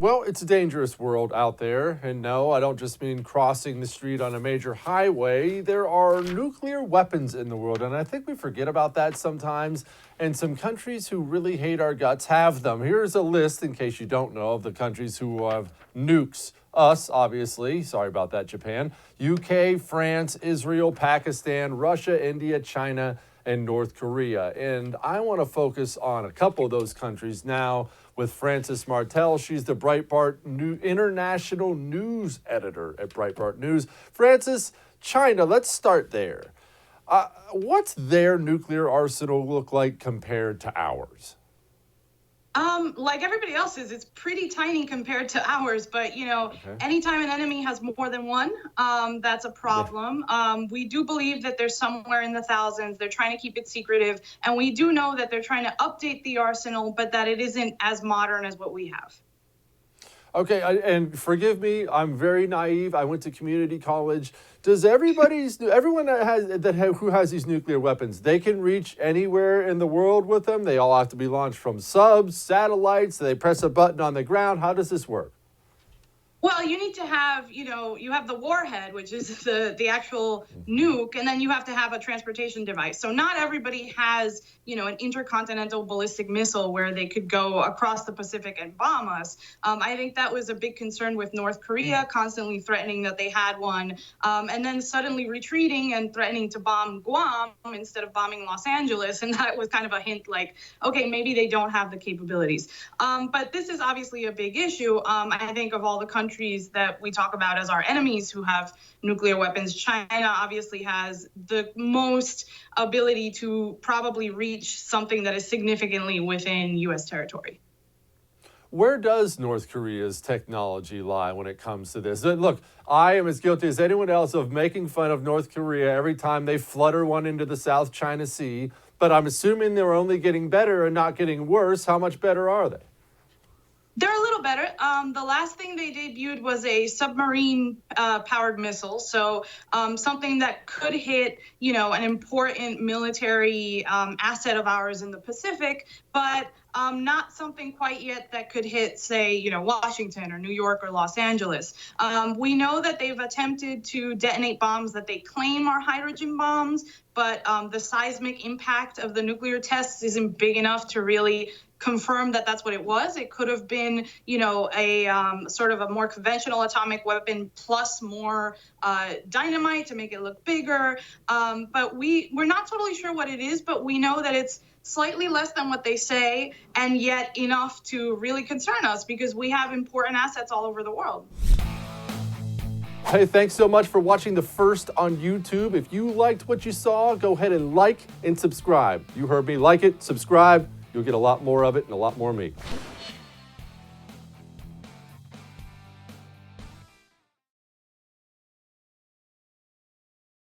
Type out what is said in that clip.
Well, it's a dangerous world out there. And no, I don't just mean crossing the street on a major highway. There are nuclear weapons in the world. And I think we forget about that sometimes. And some countries who really hate our guts have them. Here's a list, in case you don't know, of the countries who have nukes. Us, obviously. Sorry about that, Japan. UK, France, Israel, Pakistan, Russia, India, China, and North Korea. And I want to focus on a couple of those countries now with Frances Martel. She's the international news editor at Breitbart News. Frances, China, let's start there. What's their nuclear arsenal look like compared to ours? Like everybody else's, it's pretty tiny compared to ours. But anytime an enemy has more than one, that's a problem. We do believe that there's somewhere in the thousands. They're trying to keep it secretive, and we do know that they're trying to update the arsenal, but that it isn't as modern as what we have. Okay, and forgive me, I'm very naive. I went to community college. Does everyone who has these nuclear weapons, they can reach anywhere in the world with them? They all have to be launched from subs, satellites. They press a button on the ground. How does this work? Well, you need to have, you have the warhead, which is the actual nuke, and then you have to have a transportation device. So not everybody has, an intercontinental ballistic missile where they could go across the Pacific and bomb us. I think that was a big concern with North Korea, constantly threatening that they had one, and then suddenly retreating and threatening to bomb Guam instead of bombing Los Angeles. And that was kind of a hint like, okay, maybe they don't have the capabilities. But this is obviously a big issue. I think of all the countries that we talk about as our enemies who have nuclear weapons, China obviously has the most ability to probably reach something that is significantly within U.S. territory. Where does North Korea's technology lie when it comes to this? Look, I am as guilty as anyone else of making fun of North Korea every time they flutter one into the South China Sea, but I'm assuming they're only getting better and not getting worse. How much better are they? They're a little better. The last thing they debuted was a submarine powered missile. So something that could hit, an important military asset of ours in the Pacific, but not something quite yet that could hit, say, Washington or New York or Los Angeles. We know that they've attempted to detonate bombs that they claim are hydrogen bombs, but the seismic impact of the nuclear tests isn't big enough to really confirm that that's what it was. It could have been, a sort of a more conventional atomic weapon plus more dynamite to make it look bigger. But we're not totally sure what it is, but we know that it's slightly less than what they say, and yet enough to really concern us because we have important assets all over the world. Hey, thanks so much for watching The First on YouTube. If you liked what you saw, go ahead and like and subscribe. You heard me. Like it, subscribe. You'll get a lot more of it and a lot more of me.